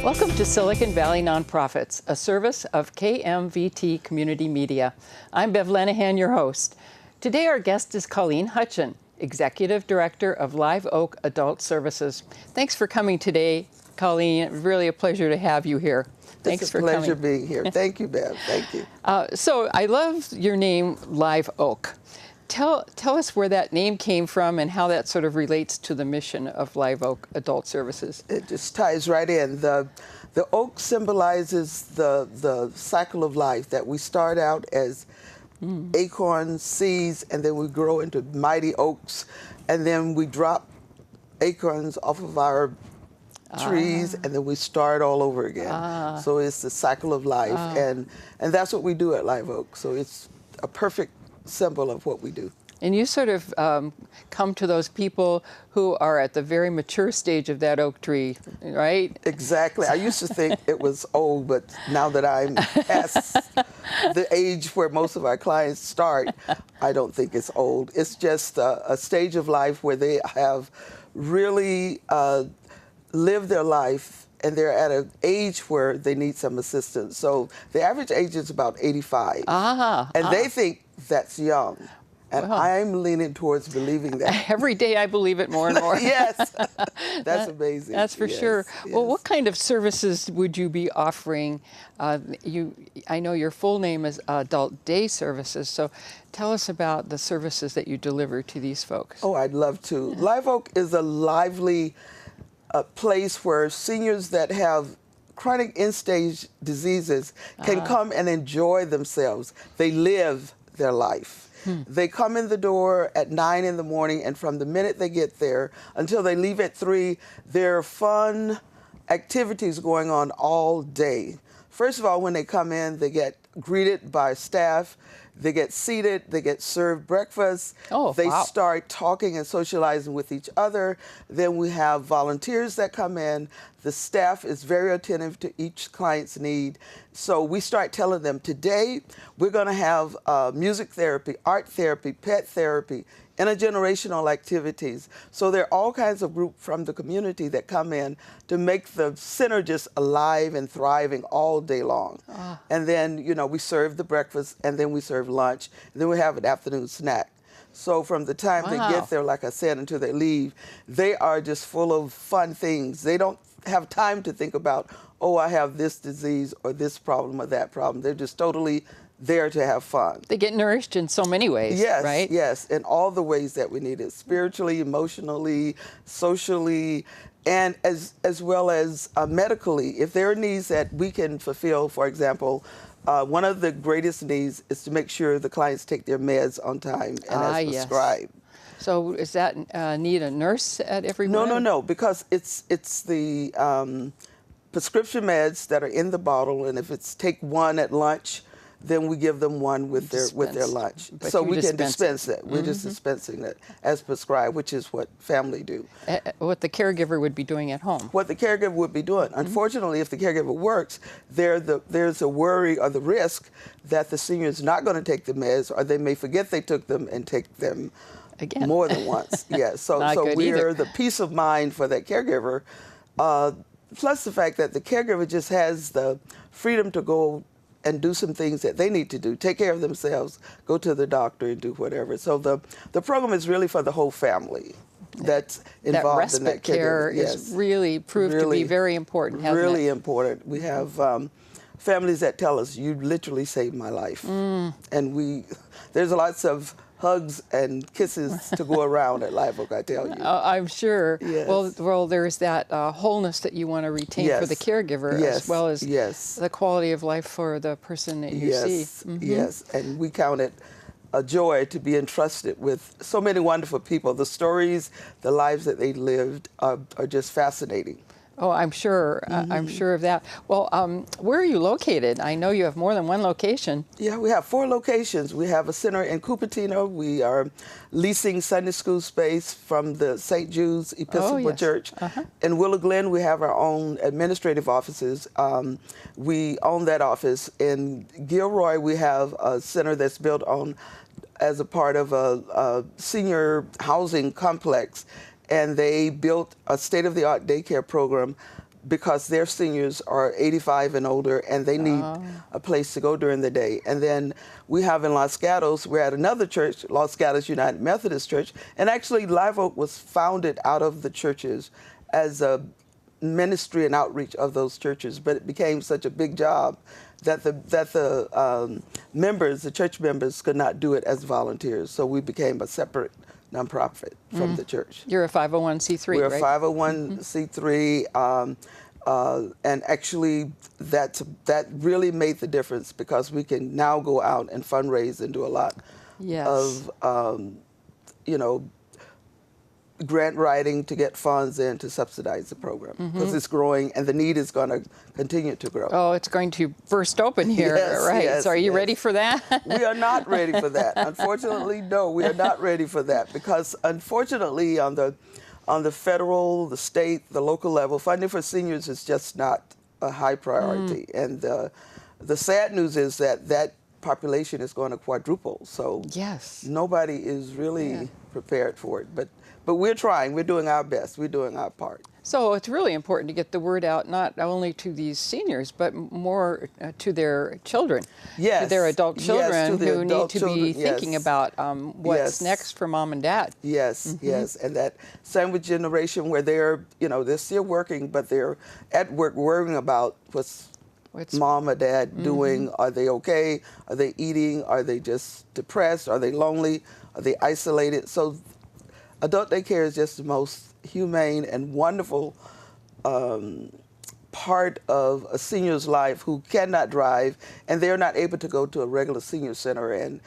Welcome to Silicon Valley Nonprofits, a service of KMVT Community Media. I'm Bev Lenahan, your host. Today our guest is Colleen Hudgen, Executive Director of Live Oak Adult Services. Thanks for coming today, Colleen. Really a pleasure to have you here. Thanks for coming. It's a pleasure being here. Thank you, Bev. Thank you. So I love your name, Live Oak. Tell us where that name came from and how that sort of relates to the mission of Live Oak Adult Services. It just ties right in. The oak symbolizes the cycle of life, that we start out as acorns, seeds, and then we grow into mighty oaks, and then we drop acorns off of our trees, and then we start all over again. So it's the cycle of life, and that's what we do at Live Oak. So it's a perfect symbol of what we do. And you sort of come to those people who are at the very mature stage of that oak tree, right? Exactly. I used to think it was old, but now that I'm past the age where most of our clients start, I don't think it's old. It's just a stage of life where they have really lived their life, and they're at an age where they need some assistance. So the average age is about 85. And they think that's young. And I'm leaning towards believing that. Every day I believe it more and more. Yes, that's amazing. That's for sure. Yes. Well, what kind of services would you be offering? I know your full name is Adult Day Services, so tell us about the services that you deliver to these folks. Oh, I'd love to. Live Oak is a lively place where seniors that have chronic end-stage diseases can come and enjoy themselves. They live their life. They come in the door at 9 in the morning, and from the minute they get there until they leave at 3, there are fun activities going on all day. First of all, when they come in, they get greeted by staff. They get seated, they get served breakfast. They start talking and socializing with each other. Then we have volunteers that come in. The staff is very attentive to each client's need. So we start telling them, today we're going to have music therapy, art therapy, pet therapy, intergenerational activities. So there are all kinds of groups from the community that come in to make the center just alive and thriving all day long. And then, you know, we serve the breakfast, and then we serve lunch, and then we have an afternoon snack. So from the time they get there, like I said, until they leave, they are just full of fun things. They don't have time to think about, oh, I have this disease or this problem or that problem. They're just totally there to have fun. They get nourished in so many ways, right? Yes, in all the ways that we need it, spiritually, emotionally, socially, and as well as medically. If there are needs that we can fulfill, for example, one of the greatest needs is to make sure the clients take their meds on time and as prescribed. So is that need a nurse at every one? No, because it's the prescription meds that are in the bottle, and if it's take one at lunch, then we give them one with their lunch. So we can dispense it. We're just dispensing it as prescribed, which is what family do. What the caregiver would be doing at home. What the caregiver would be doing. Unfortunately, if the caregiver works, there's a worry or the risk that the senior is not going to take the meds, or they may forget they took them and take them again more than once. So we're the peace of mind for that caregiver. Plus the fact that the caregiver just has the freedom to go and do some things that they need to do, take care of themselves, go to the doctor and do whatever. So the program is really for the whole family that's involved in that respite care is really proved to be very important, hasn't it? Really important. We have families that tell us, you literally saved my life. And there's lots of hugs and kisses to go around at Live Oak, I tell you. I'm sure. Yes. Well, there's that wholeness that you want to retain for the caregiver, as well as the quality of life for the person that you see. Yes, and we count it a joy to be entrusted with so many wonderful people. The stories, the lives that they lived are just fascinating. Oh, I'm sure. I'm sure of that. Well, where are you located? I know you have more than one location. Yeah, we have 4 locations. We have a center in Cupertino. We are leasing Sunday school space from the St. Jude's Episcopal Church. In Willow Glen, we have our own administrative offices. We own that office. In Gilroy, we have a center that's built on as a part of a senior housing complex. And they built a state-of-the-art daycare program because their seniors are 85 and older, and they need a place to go during the day. And then we have in Los Gatos, we're at another church, Los Gatos United Methodist Church, and actually Live Oak was founded out of the churches as a ministry and outreach of those churches, but it became such a big job that the members, the church members, could not do it as volunteers. So we became a separate nonprofit from the church. You're a 501c3, We're right? a 501c3, and actually that really made the difference, because we can now go out and fundraise and do a lot of, grant writing to get funds in to subsidize the program, because it's growing and the need is going to continue to grow. Oh, it's going to burst open here, right? Yes, so are you ready for that? We are not ready for that. Unfortunately, no, we are not ready for that, because unfortunately on the federal, the state, the local level, funding for seniors is just not a high priority. And the sad news is that population is going to quadruple. So nobody is really prepared for it. But we're trying. We're doing our best. We're doing our part. So it's really important to get the word out, not only to these seniors, but more to their children, to their adult children who need to be thinking about what's next for mom and dad. Yes, and that sandwich generation where they're still working, but they're at work worrying about what's mom or dad doing. Are they okay? Are they eating? Are they just depressed? Are they lonely? Are they isolated? So adult daycare is just the most humane and wonderful part of a senior's life who cannot drive, and they're not able to go to a regular senior center and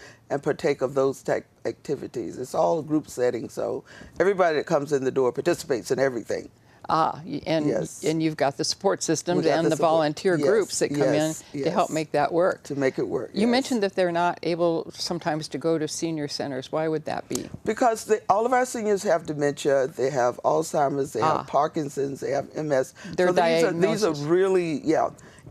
partake of those type activities. It's all a group setting, so everybody that comes in the door participates in everything. And you've got the support systems and the volunteer groups that come in to help make that work. To make it work. You mentioned that they're not able sometimes to go to senior centers. Why would that be? Because all of our seniors have dementia, they have Alzheimer's, they have Parkinson's, they have MS. Their these are really,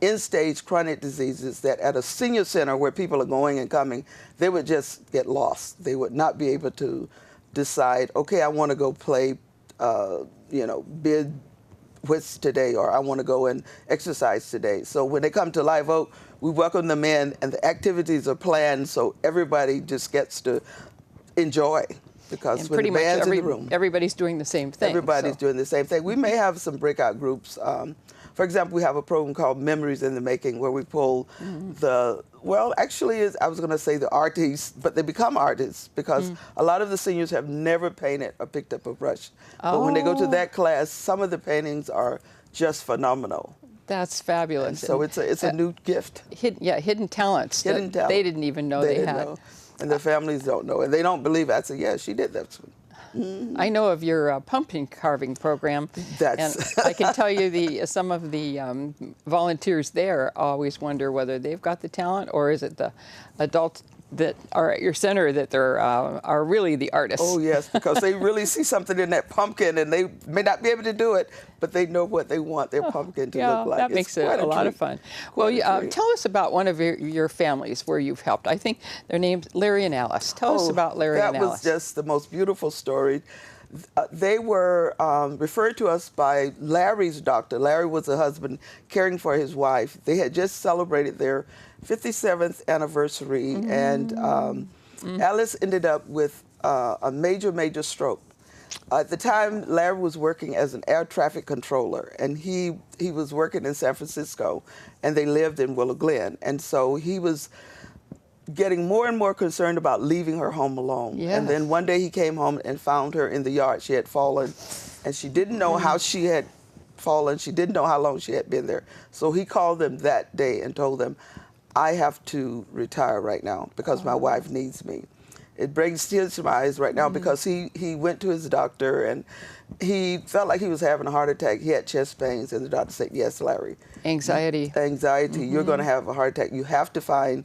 end-stage chronic diseases that at a senior center where people are going and coming, they would just get lost. They would not be able to decide, okay, I want to go play bid whist today, or I want to go and exercise today. So when they come to Live Oak, we welcome them in, and the activities are planned so everybody just gets to enjoy. Because when the band's in the room, everybody's doing the same thing. Everybody's doing the same thing. We may have some breakout groups. For example, we have a program called Memories in the Making, where we pull I was going to say the artists, but they become artists, because a lot of the seniors have never painted or picked up a brush. But when they go to that class, some of the paintings are just phenomenal. That's fabulous. And so it's a new gift. Hidden talents. Hidden talent. They didn't even know they had. And their families don't know, and they don't believe it. I said, yeah, she did that. I know of your pumpkin carving program, and I can tell you some of the volunteers there always wonder whether they've got the talent, or is it the adults that are at your center that are really the artists. Oh yes, because they really see something in that pumpkin, and they may not be able to do it, but they know what they want their pumpkin to look like. That makes it a lot of fun. Well, tell us about one of your families where you've helped. I think their name's Larry and Alice. Tell us about Larry and Alice. That was just the most beautiful story. They were referred to us by Larry's doctor. Larry was a husband caring for his wife. They had just celebrated their 57th anniversary, and Alice ended up with a major stroke. At the time, Larry was working as an air traffic controller, and he was working in San Francisco, and they lived in Willow Glen. And so he was getting more and more concerned about leaving her home alone. Yes. And then one day he came home and found her in the yard. She had fallen, and she didn't know how she had fallen. She didn't know how long she had been there. So he called them that day and told them, I have to retire right now because my wife needs me. It brings tears to my eyes right now because he went to his doctor, and he felt like he was having a heart attack. He had chest pains, and the doctor said, yes, Larry. Anxiety. You're going to have a heart attack. You have to find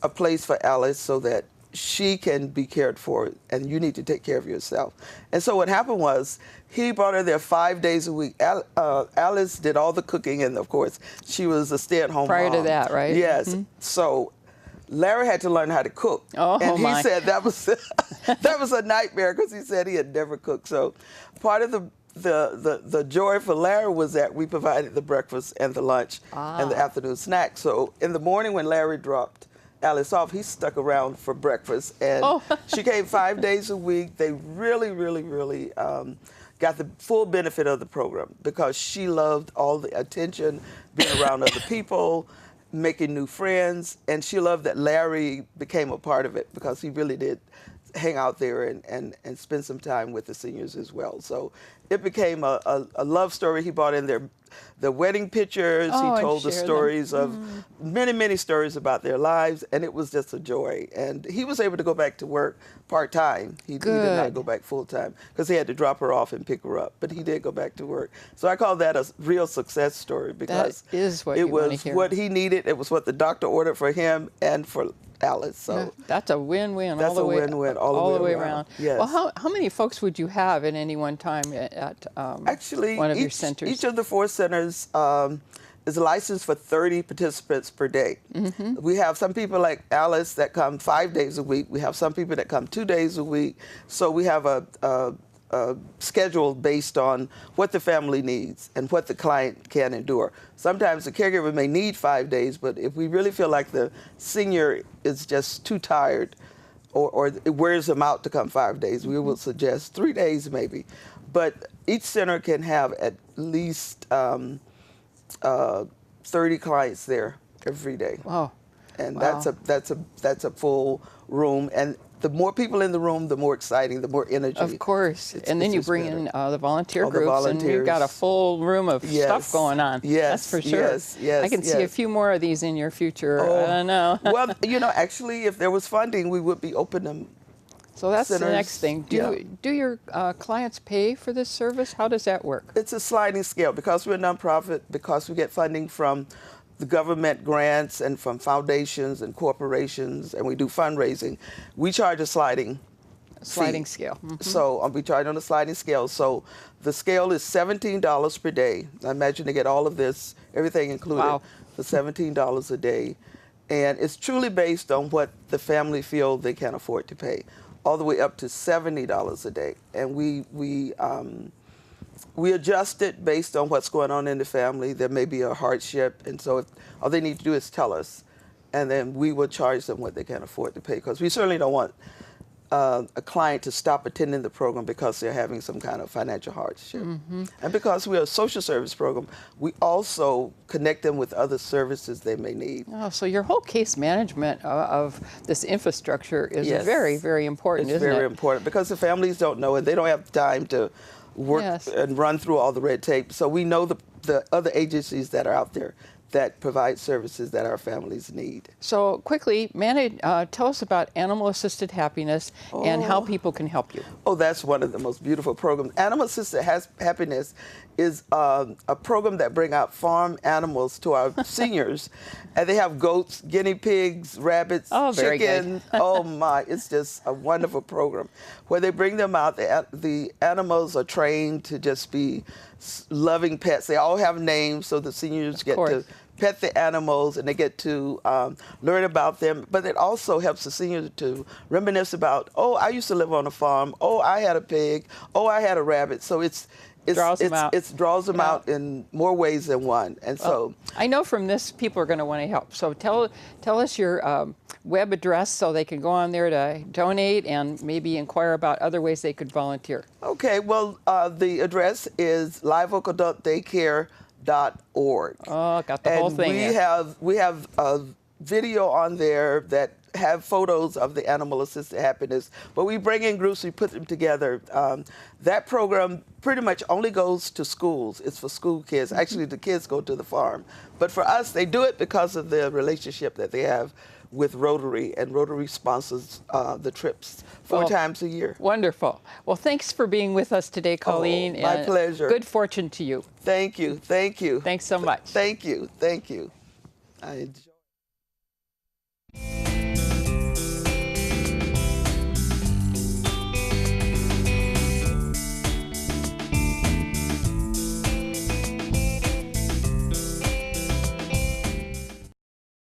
a place for Alice so that she can be cared for, and you need to take care of yourself. And so what happened was he brought her there 5 days a week. Alice did all the cooking, and of course she was a stay-at-home prior mom. to that, right? Yes. So Larry had to learn how to cook, and he said that was that was a nightmare because he said he had never cooked. So part of the joy for Larry was that we provided the breakfast and the lunch and the afternoon snack. So in the morning when Larry dropped Alice off, he stuck around for breakfast, and she came 5 days a week. They really, really, really got the full benefit of the program because she loved all the attention, being around other people, making new friends, and she loved that Larry became a part of it because he really did hang out there and spend some time with the seniors as well. So it became a love story. He brought in the wedding pictures. He told the stories of many, many stories about their lives, and it was just a joy. And he was able to go back to work part-time. He did not go back full-time because he had to drop her off and pick her up, but he did go back to work. So I call that a real success story because that is what it was what he needed. It was what the doctor ordered for him and for Alice. So that's a win-win. That's a win-win all the way around. Yes. Well, how many folks would you have at any one time at actually one of your centers? Each of the 4 centers is licensed for 30 participants per day. We have some people like Alice that come 5 days a week. We have some people that come 2 days a week. So we have a schedule based on what the family needs and what the client can endure. Sometimes the caregiver may need 5 days, but if we really feel like the senior is just too tired or it wears them out to come 5 days, we will suggest 3 days maybe. But each center can have at least 30 clients there every day. Wow. And that's a full room. And the more people in the room, the more exciting, the more energy. Of course. And then you bring in the volunteer groups, and you've got a full room of stuff going on. Yes. That's for sure. Yes. I can see a few more of these in your future. I don't know. Well, actually, if there was funding, we would be opening. So that's centers. the next thing. Do your clients pay for this service? How does that work? It's a sliding scale because we're a nonprofit, because we get funding from the government grants and from foundations and corporations, and we do fundraising. We charge a sliding scale. So we charge on a sliding scale. So the scale is $17 per day. I imagine they get all of this, everything included, for $17 a day. And it's truly based on what the family feel they can afford to pay, all the way up to $70 a day. And we adjust it based on what's going on in the family. There may be a hardship, and so all they need to do is tell us, and then we will charge them what they can afford to pay, because we certainly don't want a client to stop attending the program because they're having some kind of financial hardship. And because we're a social service program, we also connect them with other services they may need. Oh, so your whole case management of this infrastructure is very, very important, isn't it? It's very important because the families don't know it. They don't have time to work and run through all the red tape. So we know the other agencies that are out there that provide services that our families need. So quickly, Manny, tell us about Animal Assisted Happiness and how people can help you. Oh, that's one of the most beautiful programs. Animal Assisted Happiness is a program that brings out farm animals to our seniors. And they have goats, guinea pigs, rabbits, chickens. Oh my, it's just a wonderful program. Where they bring them out, the animals are trained to just be loving pets. They all have names, so the seniors get to pet the animals and they get to learn about them. But it also helps the seniors to reminisce about, oh, I used to live on a farm. Oh, I had a pig. Oh, I had a rabbit. So it draws them out in more ways than one. And so I know from this people are going to want to help. So tell us your web address so they can go on there to donate and maybe inquire about other ways they could volunteer. Okay, well, the address is liveoakadulte.care.org. Oh, got the whole thing. We have a video on there that have photos of the Animal Assisted Happiness, but we bring in groups, we put them together. That program pretty much only goes to schools. It's for school kids. Actually, the kids go to the farm. But for us, they do it because of the relationship that they have with Rotary, and Rotary sponsors the trips 4 times a year. Wonderful. Well, thanks for being with us today, Colleen. Oh, my pleasure. Good fortune to you. Thank you. Thank you. Thanks so much. Thank you. Thank you. I enjoy